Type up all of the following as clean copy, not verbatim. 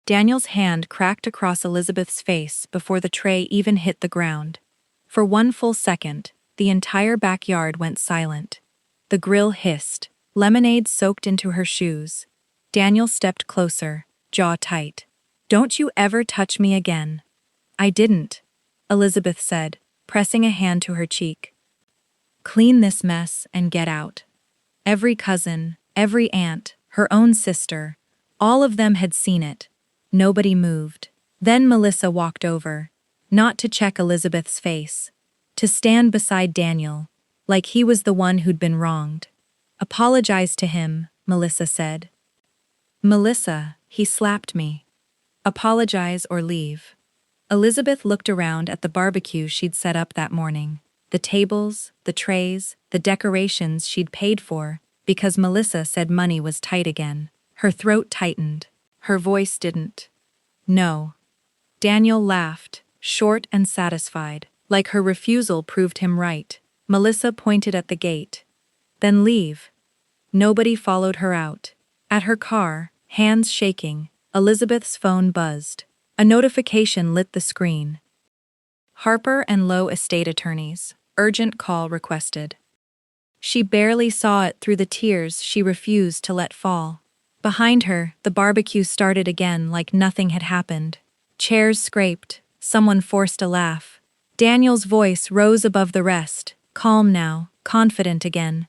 Daniel's hand cracked across Elizabeth's face before the tray even hit the ground. For one full second, the entire backyard went silent. The grill hissed, lemonade soaked into her shoes. Daniel stepped closer, jaw tight. "Don't you ever touch me again." "I didn't," Elizabeth said, pressing a hand to her cheek. "Clean this mess and get out." Every cousin, every aunt, her own sister, all of them had seen it. Nobody moved. Then Melissa walked over, not to check Elizabeth's face, to stand beside Daniel, like he was the one who'd been wronged. "Apologize to him," Melissa said. "Melissa, he slapped me. Apologize or leave." Elizabeth looked around at the barbecue she'd set up that morning. The tables, the trays, the decorations she'd paid for, because Melissa said money was tight again. Her throat tightened. Her voice didn't. "No." Daniel laughed, short and satisfied, like her refusal proved him right. Melissa pointed at the gate. "Then leave." Nobody followed her out. At her car, hands shaking, Elizabeth's phone buzzed. A notification lit the screen. Harper and Lowe estate attorneys. Urgent call requested. She barely saw it through the tears she refused to let fall. Behind her, the barbecue started again like nothing had happened. Chairs scraped. Someone forced a laugh. Daniel's voice rose above the rest, calm now, confident again.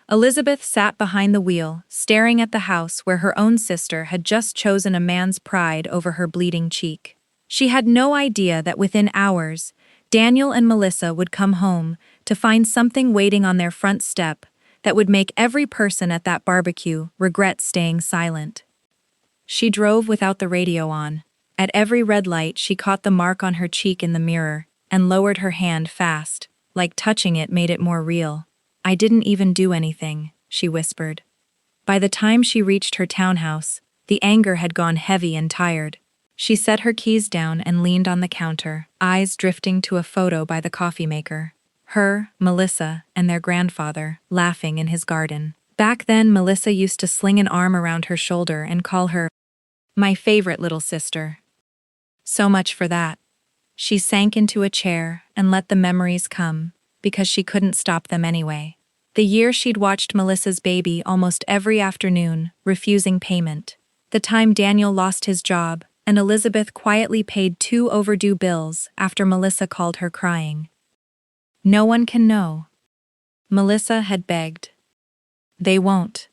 Elizabeth sat behind the wheel, staring at the house where her own sister had just chosen a man's pride over her bleeding cheek. She had no idea that within hours, Daniel and Melissa would come home to find something waiting on their front step that would make every person at that barbecue regret staying silent. She drove without the radio on. At every red light, she caught the mark on her cheek in the mirror and lowered her hand fast, like touching it made it more real. "I didn't even do anything," she whispered. By the time she reached her townhouse, the anger had gone heavy and tired. She set her keys down and leaned on the counter, eyes drifting to a photo by the coffee maker. Her, Melissa, and their grandfather, laughing in his garden. Back then, Melissa used to sling an arm around her shoulder and call her, "My favorite little sister." So much for that. She sank into a chair and let the memories come, because she couldn't stop them anyway. The year she'd watched Melissa's baby almost every afternoon, refusing payment. The time Daniel lost his job, and Elizabeth quietly paid 2 overdue bills after Melissa called her crying. "No one can know." Melissa had begged. "They won't."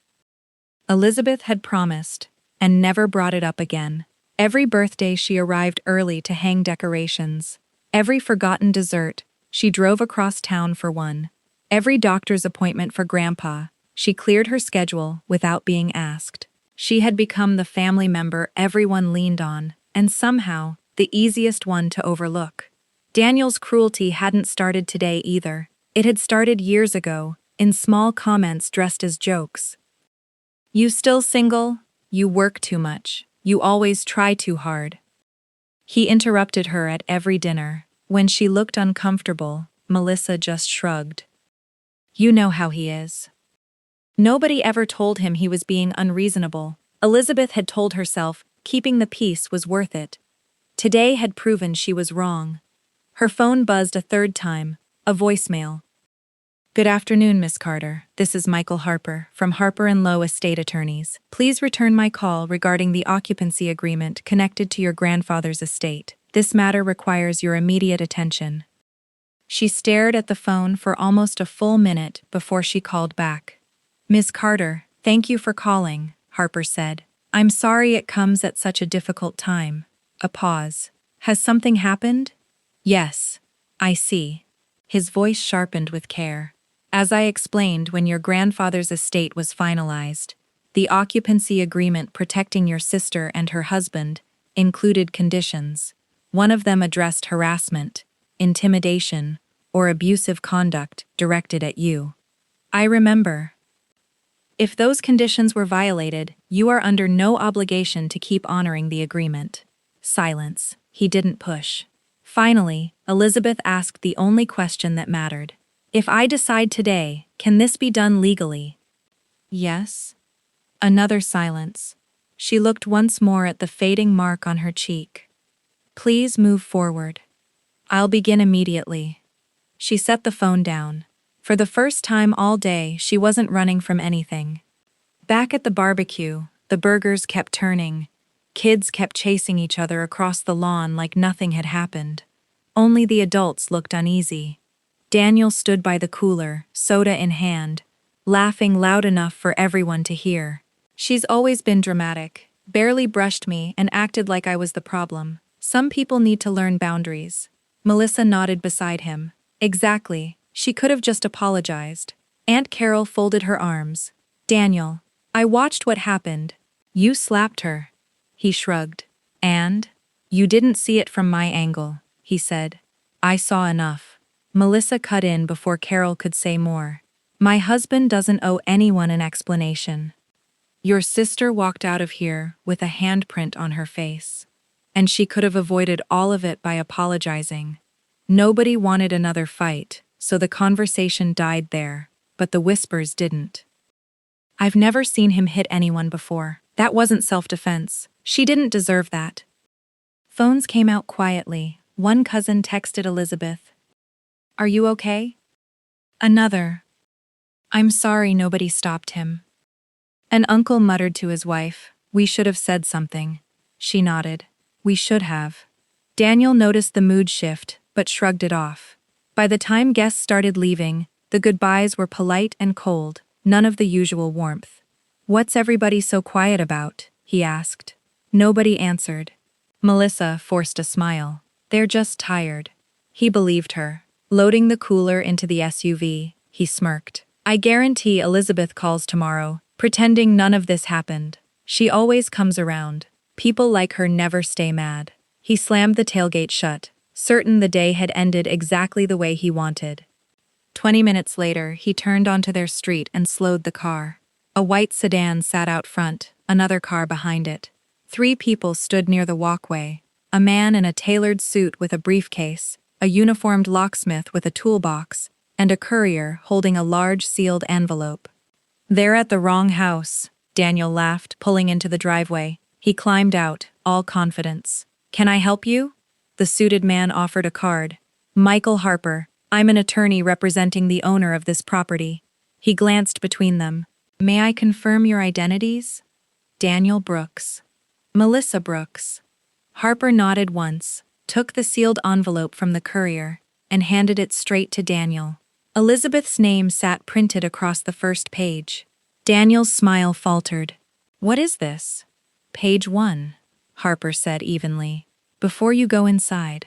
Elizabeth had promised, and never brought it up again. Every birthday she arrived early to hang decorations. Every forgotten dessert, she drove across town for one. Every doctor's appointment for Grandpa, she cleared her schedule without being asked. She had become the family member everyone leaned on, and somehow, the easiest one to overlook. Daniel's cruelty hadn't started today either. It had started years ago, in small comments dressed as jokes. "You still single? You work too much. You always try too hard." He interrupted her at every dinner. When she looked uncomfortable, Melissa just shrugged. "You know how he is." Nobody ever told him he was being unreasonable. Elizabeth had told herself keeping the peace was worth it. Today had proven she was wrong. Her phone buzzed a third time, a voicemail. "Good afternoon, Miss Carter. This is Michael Harper from Harper & Lowe Estate Attorneys. Please return my call regarding the occupancy agreement connected to your grandfather's estate. This matter requires your immediate attention." She stared at the phone for almost a full minute before she called back. "Miss Carter, thank you for calling," Harper said. "I'm sorry it comes at such a difficult time." A pause. "Has something happened?" "Yes. I see." His voice sharpened with care. "As I explained when your grandfather's estate was finalized, the occupancy agreement protecting your sister and her husband included conditions. One of them addressed harassment, intimidation, or abusive conduct directed at you." "I remember." "If those conditions were violated, you are under no obligation to keep honoring the agreement." Silence. He didn't push. Finally, Elizabeth asked the only question that mattered. "If I decide today, can this be done legally?" "Yes." Another silence. She looked once more at the fading mark on her cheek. "Please move forward. I'll begin immediately." She set the phone down. For the first time all day, she wasn't running from anything. Back at the barbecue, the burgers kept turning. Kids kept chasing each other across the lawn like nothing had happened. Only the adults looked uneasy. Daniel stood by the cooler, soda in hand, laughing loud enough for everyone to hear. "She's always been dramatic, barely brushed me and acted like I was the problem. Some people need to learn boundaries." Melissa nodded beside him. "Exactly, she could have just apologized." Aunt Carol folded her arms. "Daniel, I watched what happened. You slapped her." He shrugged. "And? You didn't see it from my angle," he said. "I saw enough." Melissa cut in before Carol could say more. "My husband doesn't owe anyone an explanation. Your sister walked out of here with a handprint on her face. And she could have avoided all of it by apologizing. Nobody wanted another fight, so the conversation died there, but the whispers didn't. I've never seen him hit anyone before. That wasn't self-defense. She didn't deserve that." Phones came out quietly. One cousin texted Elizabeth. "Are you okay?" Another. "I'm sorry nobody stopped him." An uncle muttered to his wife, "We should have said something." She nodded. "We should have." Daniel noticed the mood shift, but shrugged it off. By the time guests started leaving, the goodbyes were polite and cold, none of the usual warmth. "What's everybody so quiet about?" he asked. Nobody answered. Melissa forced a smile. "They're just tired." He believed her. Loading the cooler into the SUV, he smirked. "I guarantee Elizabeth calls tomorrow, pretending none of this happened. She always comes around. People like her never stay mad." He slammed the tailgate shut, certain the day had ended exactly the way he wanted. 20 minutes later, he turned onto their street and slowed the car. A white sedan sat out front, another car behind it. 3 people stood near the walkway. A man in a tailored suit with a briefcase, a uniformed locksmith with a toolbox, and a courier holding a large sealed envelope. "They're at the wrong house," Daniel laughed, pulling into the driveway. He climbed out, all confidence. "Can I help you?" The suited man offered a card. "Michael Harper. I'm an attorney representing the owner of this property." He glanced between them. "May I confirm your identities?" "Daniel Brooks." "Melissa Brooks." Harper nodded once, took the sealed envelope from the courier, and handed it straight to Daniel. Elizabeth's name sat printed across the first page. Daniel's smile faltered. "What is this?" "Page 1, Harper said evenly. "Before you go inside."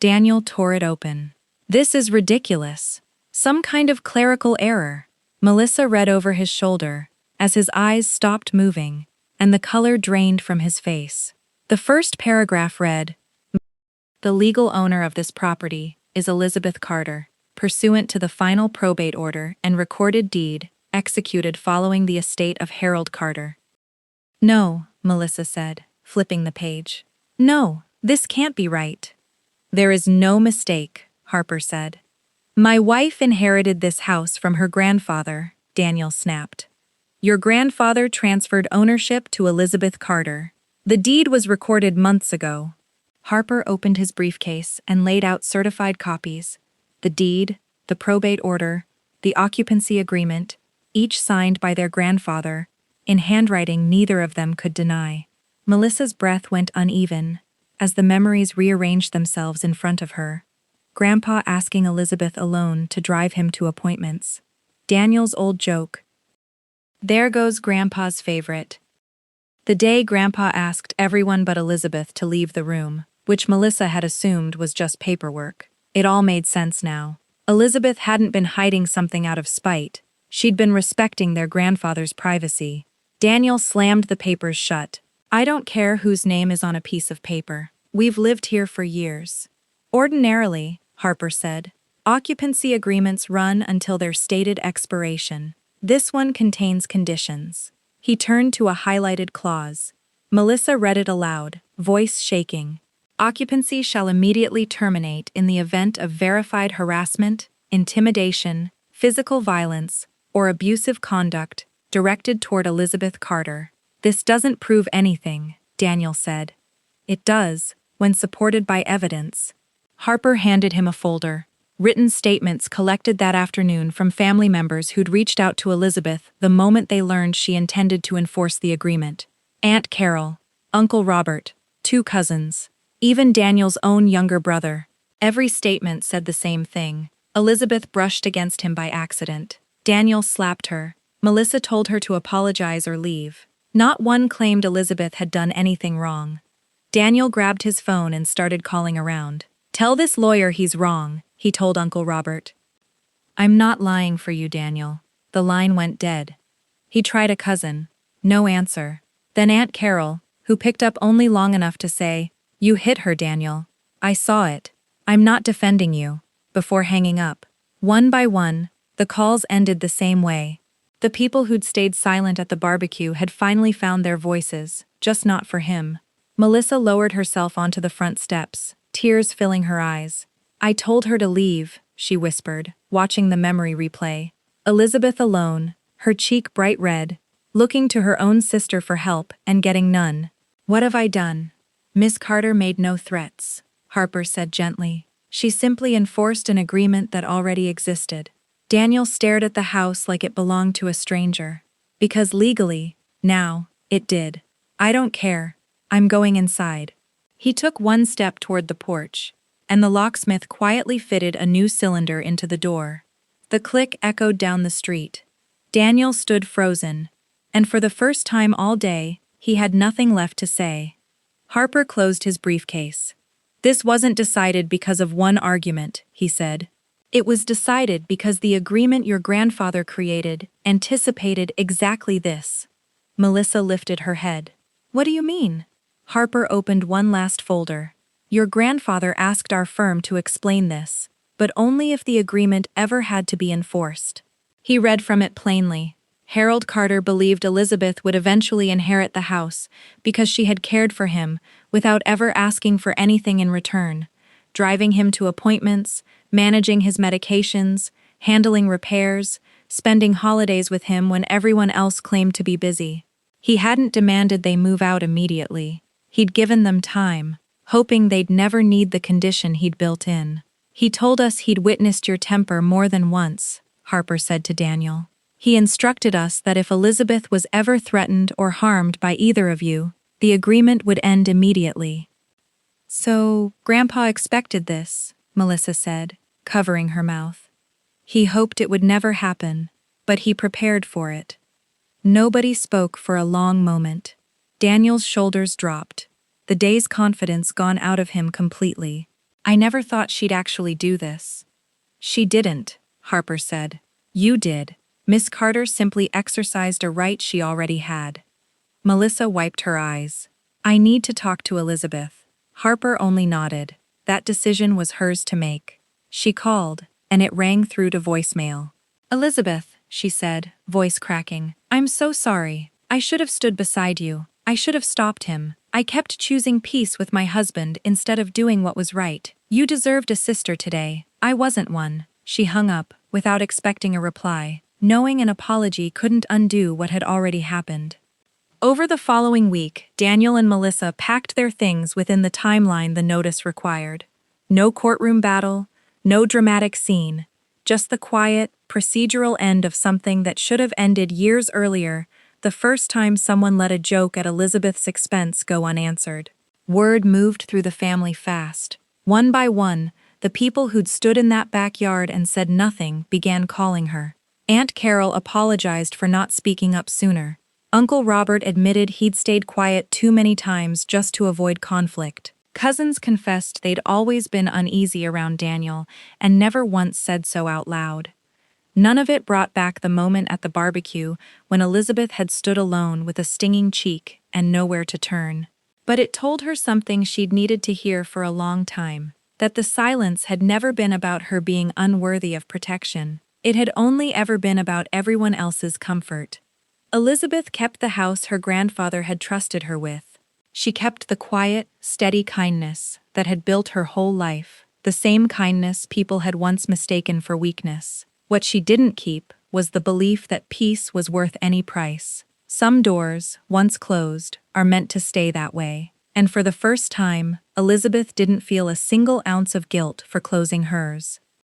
Daniel tore it open. "This is ridiculous. Some kind of clerical error." Melissa read over his shoulder, as his eyes stopped moving, and the color drained from his face. The first paragraph read, "The legal owner of this property is Elizabeth Carter, pursuant to the final probate order and recorded deed executed following the estate of Harold Carter." "No," Melissa said, flipping the page. "No, this can't be right." "There is no mistake," Harper said. "My wife inherited this house from her grandfather," Daniel snapped. "Your grandfather transferred ownership to Elizabeth Carter. The deed was recorded months ago." Harper opened his briefcase and laid out certified copies. The deed, the probate order, the occupancy agreement, each signed by their grandfather, in handwriting neither of them could deny. Melissa's breath went uneven, as the memories rearranged themselves in front of her. Grandpa asking Elizabeth alone to drive him to appointments. Daniel's old joke. There goes Grandpa's favorite. The day Grandpa asked everyone but Elizabeth to leave the room, which Melissa had assumed was just paperwork. It all made sense now. Elizabeth hadn't been hiding something out of spite. She'd been respecting their grandfather's privacy. Daniel slammed the papers shut. "I don't care whose name is on a piece of paper. We've lived here for years." "Ordinarily," Harper said, "occupancy agreements run until their stated expiration. This one contains conditions." He turned to a highlighted clause. Melissa read it aloud, voice shaking. "Occupancy shall immediately terminate in the event of verified harassment, intimidation, physical violence, or abusive conduct directed toward Elizabeth Carter." "This doesn't prove anything," Daniel said. "It does, when supported by evidence." Harper handed him a folder. Written statements collected that afternoon from family members who'd reached out to Elizabeth the moment they learned she intended to enforce the agreement. Aunt Carol, Uncle Robert, 2 cousins, even Daniel's own younger brother. Every statement said the same thing. Elizabeth brushed against him by accident. Daniel slapped her. Melissa told her to apologize or leave. Not one claimed Elizabeth had done anything wrong. Daniel grabbed his phone and started calling around. "Tell this lawyer he's wrong," he told Uncle Robert. "I'm not lying for you, Daniel." The line went dead. He tried a cousin. No answer. Then Aunt Carol, who picked up only long enough to say, "You hit her, Daniel. I saw it. I'm not defending you," before hanging up. One by one, the calls ended the same way. The people who'd stayed silent at the barbecue had finally found their voices, just not for him. Melissa lowered herself onto the front steps, tears filling her eyes. "I told her to leave," she whispered, watching the memory replay. Elizabeth alone, her cheek bright red, looking to her own sister for help and getting none. "What have I done?" "Miss Carter made no threats," Harper said gently. "She simply enforced an agreement that already existed." Daniel stared at the house like it belonged to a stranger. "Because legally, now, it did. I don't care. I'm going inside." He took one step toward the porch, and the locksmith quietly fitted a new cylinder into the door. The click echoed down the street. Daniel stood frozen, and for the first time all day, he had nothing left to say. Harper closed his briefcase. "This wasn't decided because of one argument," he said. "It was decided because the agreement your grandfather created anticipated exactly this." Melissa lifted her head. "What do you mean?" Harper opened one last folder. "Your grandfather asked our firm to explain this, but only if the agreement ever had to be enforced." He read from it plainly. Harold Carter believed Elizabeth would eventually inherit the house because she had cared for him without ever asking for anything in return, driving him to appointments, managing his medications, handling repairs, spending holidays with him when everyone else claimed to be busy. He hadn't demanded they move out immediately. He'd given them time, hoping they'd never need the condition he'd built in. "He told us he'd witnessed your temper more than once," Harper said to Daniel. "He instructed us that if Elizabeth was ever threatened or harmed by either of you, the agreement would end immediately." "So, Grandpa expected this," Melissa said, covering her mouth. "He hoped it would never happen, but he prepared for it." Nobody spoke for a long moment. Daniel's shoulders dropped, the day's confidence gone out of him completely. "I never thought she'd actually do this." "She didn't," Harper said. "You did. Miss Carter simply exercised a right she already had." Melissa wiped her eyes. "I need to talk to Elizabeth." Harper only nodded. That decision was hers to make. She called, and it rang through to voicemail. "Elizabeth," she said, voice cracking, "I'm so sorry. I should have stood beside you. I should have stopped him. I kept choosing peace with my husband instead of doing what was right. You deserved a sister today. I wasn't one." She hung up, without expecting a reply, knowing an apology couldn't undo what had already happened. Over the following week, Daniel and Melissa packed their things within the timeline the notice required. No courtroom battle, no dramatic scene, just the quiet, procedural end of something that should have ended years earlier, the first time someone let a joke at Elizabeth's expense go unanswered. Word moved through the family fast. One by one, the people who'd stood in that backyard and said nothing began calling her. Aunt Carol apologized for not speaking up sooner. Uncle Robert admitted he'd stayed quiet too many times just to avoid conflict. Cousins confessed they'd always been uneasy around Daniel and never once said so out loud. None of it brought back the moment at the barbecue when Elizabeth had stood alone with a stinging cheek and nowhere to turn. But it told her something she'd needed to hear for a long time, that the silence had never been about her being unworthy of protection. It had only ever been about everyone else's comfort. Elizabeth kept the house her grandfather had trusted her with. She kept the quiet, steady kindness that had built her whole life, the same kindness people had once mistaken for weakness. What she didn't keep was the belief that peace was worth any price. Some doors, once closed, are meant to stay that way. And for the first time, Elizabeth didn't feel a single ounce of guilt for closing hers.